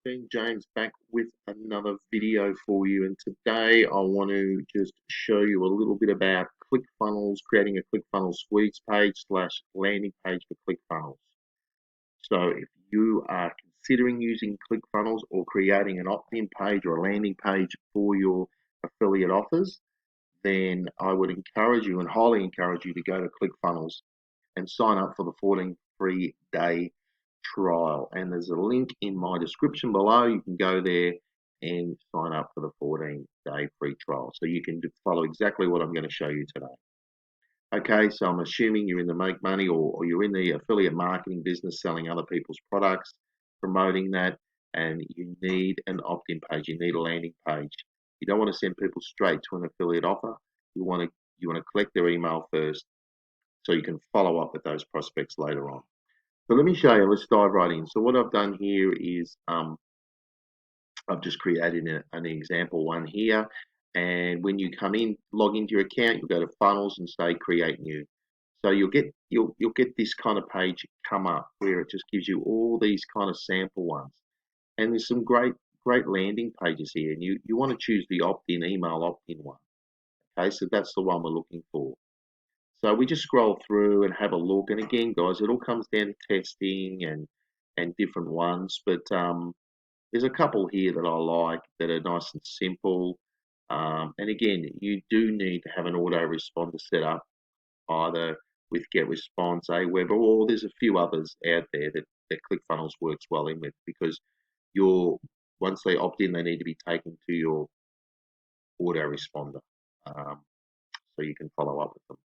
Optin, James back with another video for you, and today I want to just show you a little bit about ClickFunnels, creating a ClickFunnels suites page slash landing page for ClickFunnels. So if you are considering using ClickFunnels or creating an opt-in page or a landing page for your affiliate offers, then I would encourage you and highly encourage you to go to ClickFunnels and sign up for the 14 free day trial. And there's a link in my description below. You can go there and sign up for the 14-day free trial. So you can follow exactly what I'm going to show you today. Okay, so I'm assuming you're in the make money or you're in the affiliate marketing business selling other people's products, promoting that, and you need an opt-in page. You need a landing page. You don't want to send people straight to an affiliate offer. You want to collect their email first so you can follow up with those prospects later on. So let me show you. Let's dive right in. So what I've done here is I've just created an example one here. And when you come in, log into your account, you'll go to funnels and say create new. So you'll get this kind of page come up where it just gives you all these kind of sample ones. And there's some great landing pages here. And you want to choose the opt-in email opt-in one. Okay, so that's the one we're looking for. So we just scroll through and have a look. And again, guys, it all comes down to testing and different ones. But there's a couple here that I like that are nice and simple. And again, you do need to have an autoresponder set up either with GetResponse, Aweber, or there's a few others out there that ClickFunnels works well in with, because once they opt in, they need to be taken to your autoresponder so you can follow up with them.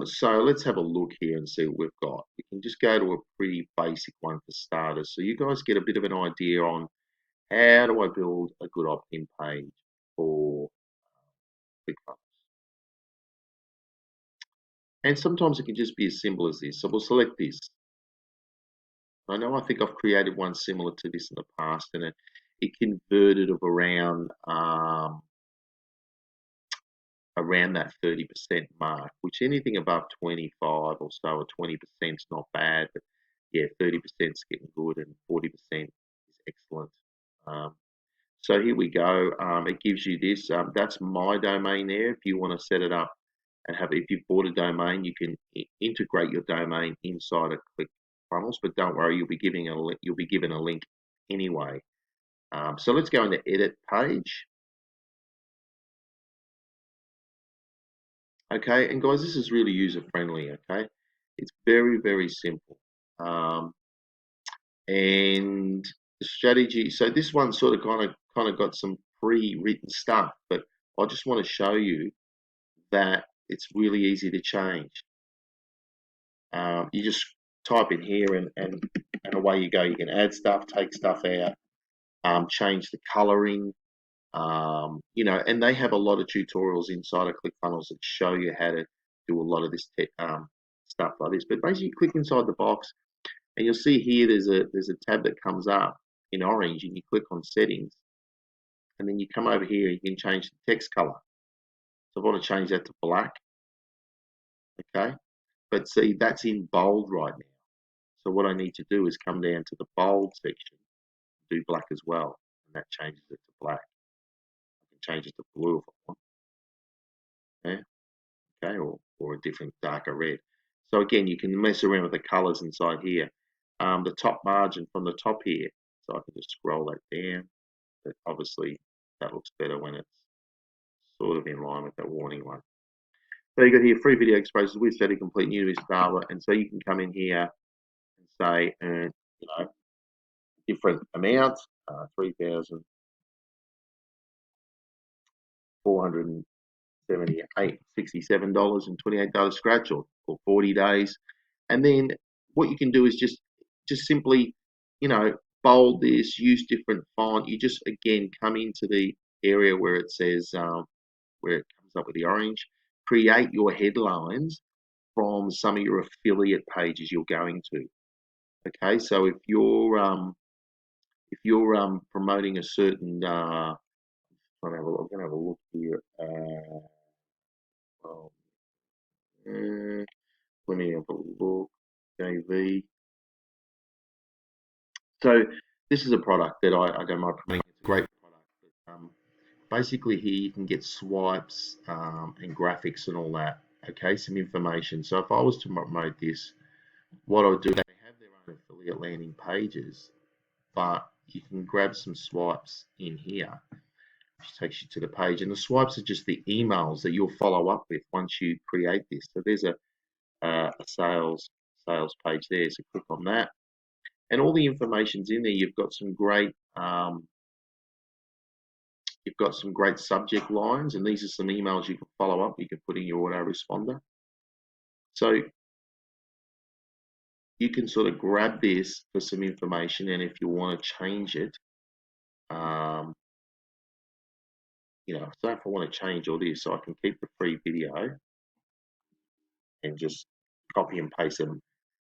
So let's have a look here and see what we've got. We can just go to a pretty basic one for starters, so you guys get a bit of an idea on how do I build a good opt-in page for ClickFunnels. And sometimes it can just be as simple as this. So we'll select this. I think I've created one similar to this in the past, and it converted of around that 30% mark, which anything above 25 or so, or 20% is not bad, but yeah, 30% is getting good and 40% is excellent. So here we go. It gives you this. That's my domain there. If you want to set it up and if you've bought a domain, you can integrate your domain inside of ClickFunnels. But don't worry, you'll be given a link anyway. So let's go into edit page. Okay, and guys, this is really user friendly. Okay, it's very simple. And the strategy. So this one sort of kind of got some pre-written stuff, but I just want to show you that it's really easy to change. You just type in here and away you go. You can add stuff, take stuff out, change the coloring, and they have a lot of tutorials inside of ClickFunnels that show you how to do a lot of this stuff like this. But basically, click inside the box, and you'll see here there's a tab that comes up in orange, and you click on settings, and then you come over here. You can change the text color. So I want to change that to black. Okay, but see that's in bold right now. So what I need to do is come down to the bold section, do black as well, and that changes it to black. I can change it to blue if I want. Yeah. Okay, or a different darker red. So again, you can mess around with the colors inside here. The top margin from the top here, so I can just scroll that down. But obviously, that looks better when it's sort of in line with that warning one. So you got here free video exposures with static complete new to this Java, and so you can come in here and say, different amounts, $3,467.28 scratch, or 40 days. And then what you can do is just simply, bold this, use different font. You just again come into the area where it says where it comes up with the orange. Create your headlines from some of your affiliate pages you're going to. Okay, so if you're promoting a certain I'm going to have a look here. Let me have a look. JV. So This is a product that I don't mind promoting. It's a great product. But, basically, here you can get swipes and graphics and all that. Okay, some information. So if I was to promote this, what I'll do, they have their own affiliate landing pages, but you can grab some swipes in here, which takes you to the page. And the swipes are just the emails that you'll follow up with once you create this. So there's a sales page there. So click on that, and all the information's in there. You've got some great subject lines, and these are some emails you can follow up. You can put in your autoresponder. So you can sort of grab this for some information, and if you want to change it, so if I want to change all this, so I can keep the free video and just copy and paste them.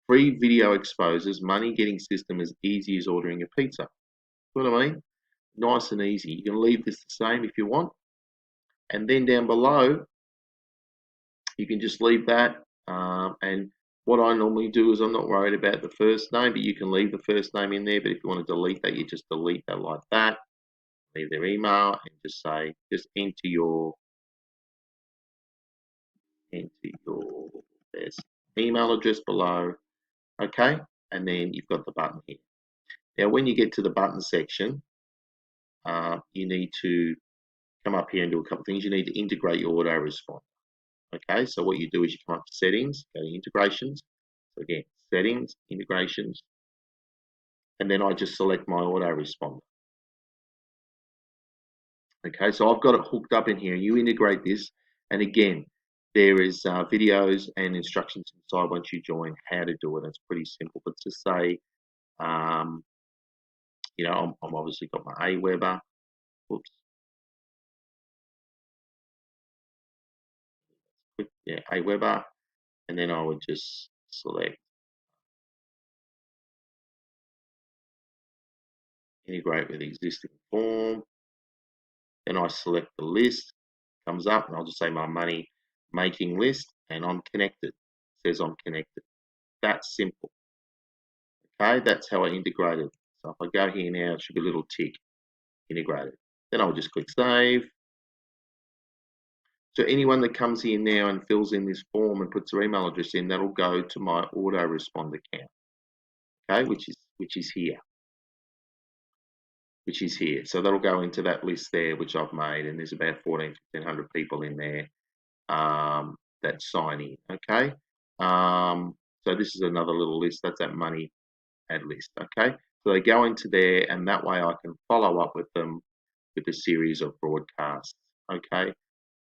Free video exposes money getting system as easy as ordering a pizza. You know what I mean? Nice and easy. You can leave this the same if you want. And then down below, you can just leave that. And what I normally do is I'm not worried about the first name, but you can leave the first name in there. But if you want to delete that, you just delete that like that. Leave their email and just enter your there's email address below. Okay, and then you've got the button here. Now, when you get to the button section, you need to come up here and do a couple of things. You need to integrate your autoresponder. Okay, so what you do is you come up to settings, go to integrations. So again, settings, integrations, and then I just select my autoresponder. Okay, so I've got it hooked up in here. You integrate this, and again, there is videos and instructions inside once you join how to do it. It's pretty simple, but to say, I'm obviously got my Aweber. Whoops. Yeah, Aweber, and then I would just select integrate with existing form. Then I select the list, comes up, and I'll just say my money making list, and I'm connected. It says I'm connected. That's simple. Okay, that's how I integrated. So if I go here now, it should be a little tick, integrated. Then I'll just click save. So anyone that comes here now and fills in this form and puts their email address in, that'll go to my autoresponder account. Okay, which is here. So that'll go into that list there, which I've made, and there's about 1,400 people in there that sign in. Okay, so this is another little list. That's that money ad list. Okay, so they go into there, and that way I can follow up with them with a series of broadcasts. Okay,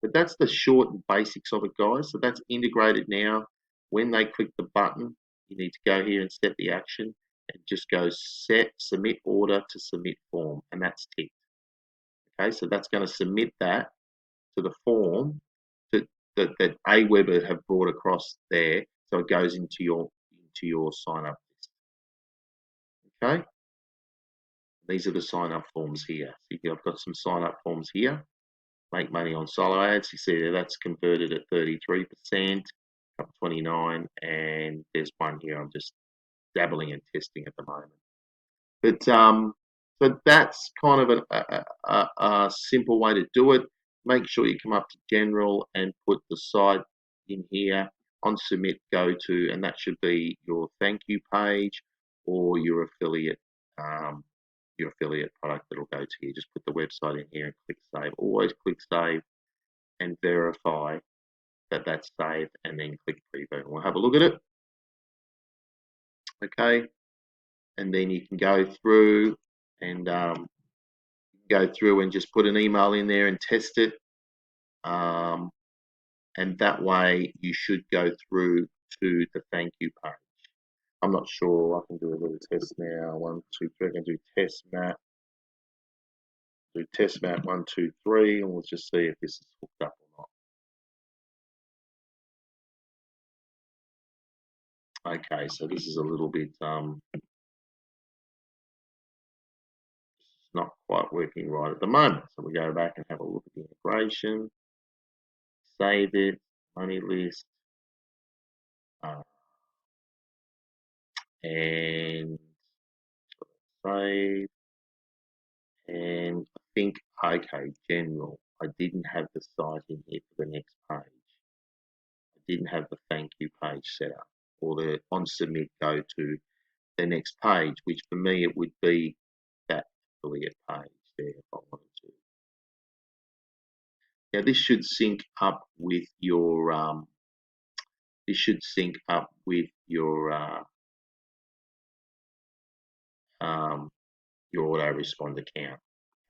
but that's the short and basics of it, guys. So that's integrated now. When they click the button, you need to go here and set the action and just go set submit order to submit form, and that's ticked. Okay, so that's going to submit that to the form that Aweber have brought across there, so it goes into your sign up list. Okay, these are the sign up forms here. So I've got some sign up forms here. Make money on solo ads. You see there, that's converted at 33%, up 29, and there's one here. I'm just dabbling and testing at the moment. But so that's kind of a simple way to do it. Make sure you come up to general and put the site in here. On submit, go to, and that should be your thank you page or your affiliate product that'll go to you. Just put the website in here and click save. Always click save and verify that that's saved, and then click preview. We'll have a look at it. Okay, and then you can go through and just put an email in there and test it. And that way you should go through to the thank you page. I'm not sure. I can do a little test now. 1, 2, 3. I can do test map. Do test map 1, 2, 3, and we'll just see if this is hooked up or not. Okay, so this is a little bit not quite working right at the moment. So we go back and have a look at the integration, save it, money list, and save. And I think, okay, general. I didn't have the site in here for the next page. I didn't have the thank you page set up, or the on submit go to the next page, which for me it would be that affiliate page there if I wanted to. Now this should sync up with your your autorespond account.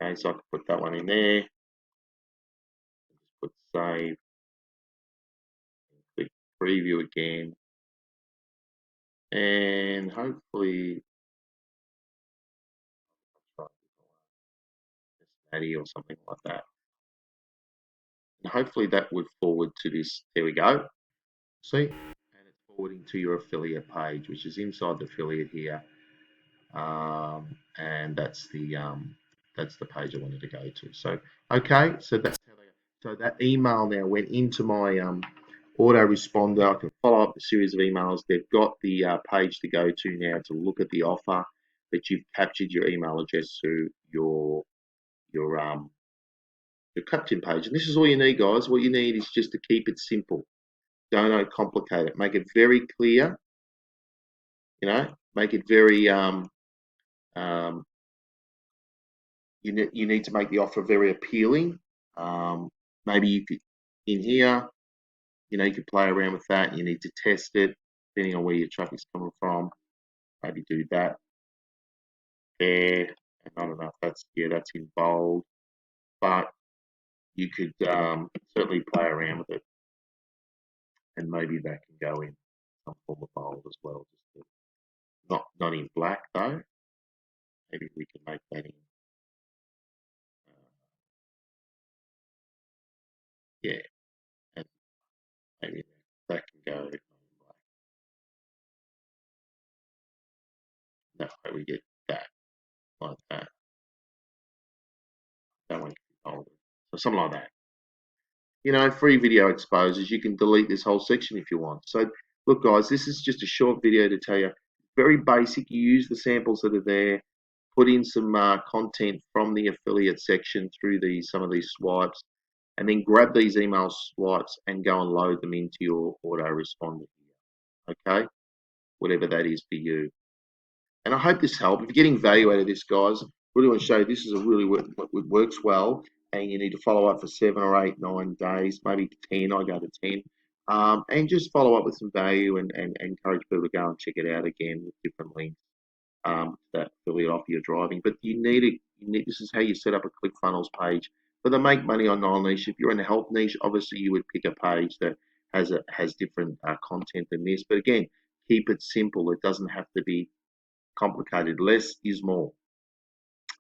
Okay, so I can put that one in there. Just put save. Click preview again, and hopefully Maddie or something like that. And hopefully that would forward to this. There we go. See, and it's forwarding to your affiliate page, which is inside the affiliate here. And that's the page I wanted to go to. So okay, so that's how they go. So that email now went into my autoresponder. I can follow up the series of emails. They've got the page to go to now to look at the offer that you've captured your email address through your caption page. And this is all you need, guys. What you need is just to keep it simple. Don't complicate it. Make it very clear. You know, make it very you need to make the offer very appealing. Maybe you could, in here, you could play around with that. You need to test it, depending on where your traffic's coming from. Maybe do that there. And I don't know if that's in bold, but you could certainly play around with it. And maybe that can go in some form of bold as well. Just not in black though. Maybe we can make that in. Yeah, and maybe that can go in black. That way we get that like that. That one can be bolded. So something like that. Free video exposures. You can delete this whole section if you want. So look, guys, this is just a short video to tell you. Very basic. You use the samples that are there. Put in some content from the affiliate section through some of these swipes, and then grab these email swipes and go and load them into your autoresponder here. Okay, whatever that is for you. And I hope this helped. If you're getting value out of this, guys, I really want to show you this is a really it works well, and you need to follow up for 7 or 8, 9 days, maybe 10. I go to 10, and just follow up with some value and encourage people to go and check it out again with different links. That affiliate offer you're driving. But you need this is how you set up a ClickFunnels page. For the make money online niche, if you're in the health niche, obviously you would pick a page that has different content than this. But again, keep it simple. It doesn't have to be complicated. Less is more.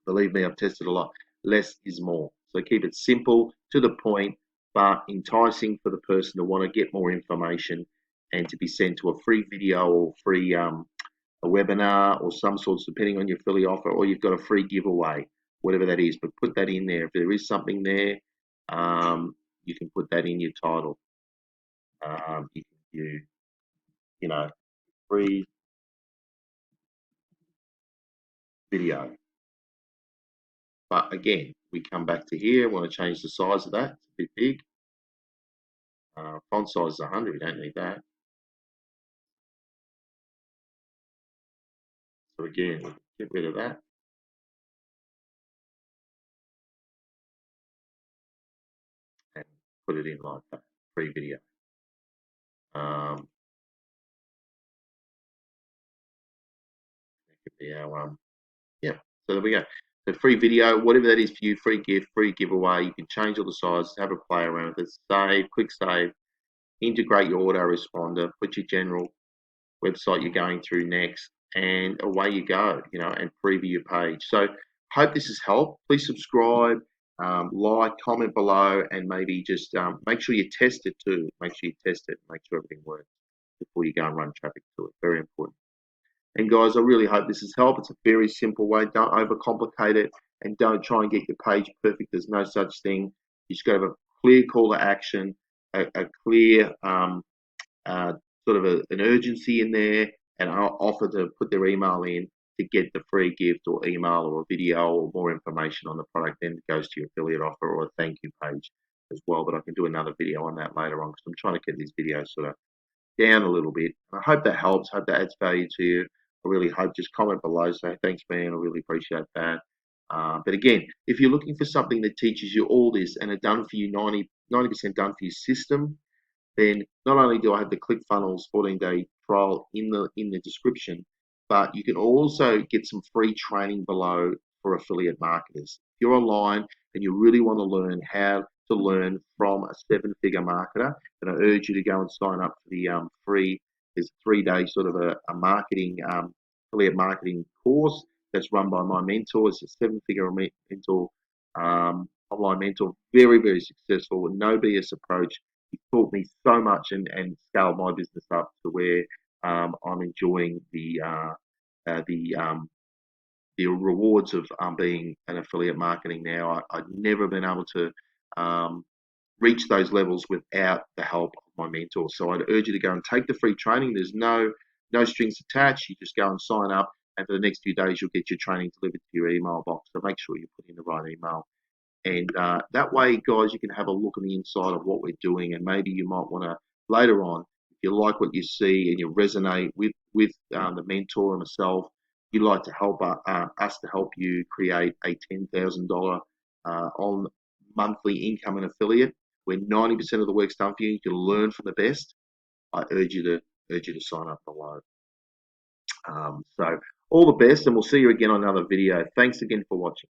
Believe me, I've tested a lot. Less is more. So keep it simple, to the point, but enticing for the person to want to get more information and to be sent to a free video or free a webinar or some sorts, depending on your affiliate offer, or you've got a free giveaway, whatever that is. But put that in there. If there is something there, you can put that in your title. You know, free video. But again, we come back to here. Want to change the size of that? It's a bit big. Font size is 100. You don't need that. So again, get rid of that. And put it in like that. Free video. That could be our yeah. So there we go. So free video, whatever that is for you, free gift, free giveaway. You can change all the sizes, have a play around with it, save, quick save, integrate your autoresponder, put your general website you're going through next, and away you go, and preview your page. So hope this has helped. Please subscribe, like, comment below, and maybe just make sure you test it too. Make sure you test it, make sure everything works before you go and run traffic to it. Very important. And guys, I really hope this has helped. It's a very simple way. Don't overcomplicate it, and don't try and get your page perfect. There's no such thing. You just got to have a clear call to action, a clear sort of an urgency in there, and I'll offer to put their email in, to get the free gift or email or a video or more information on the product, then it goes to your affiliate offer or a thank you page as well. But I can do another video on that later on because I'm trying to get these videos sort of down a little bit. I hope that helps. Hope that adds value to you. I really hope. Just comment below, say thanks, man. I really appreciate that. But again, if you're looking for something that teaches you all this and are done for you 90% done for your system, then not only do I have the ClickFunnels 14-day trial in the description, but you can also get some free training below for affiliate marketers. If you're online and you really want to learn how to learn from a seven-figure marketer, then I urge you to go and sign up for the free. There's a 3-day sort of a marketing affiliate marketing course that's run by my mentor. It's a seven-figure mentor, online mentor, very, very successful, no BS approach. He taught me so much and scaled my business up to where I'm enjoying the rewards of being an affiliate marketing now. I've never been able to reach those levels without the help of my mentor. So I'd urge you to go and take the free training. There's no strings attached. You just go and sign up, and for the next few days, you'll get your training delivered to your email box. So make sure you put in the right email. And that way, guys, you can have a look on the inside of what we're doing, and maybe you might want to later on, if you like what you see and you resonate with the mentor and myself, you'd like to help us to help you create a $10,000 on monthly income and affiliate, where 90% of the work's done for you. You can learn from the best. I urge you to sign up below. So all the best, and we'll see you again on another video. Thanks again for watching.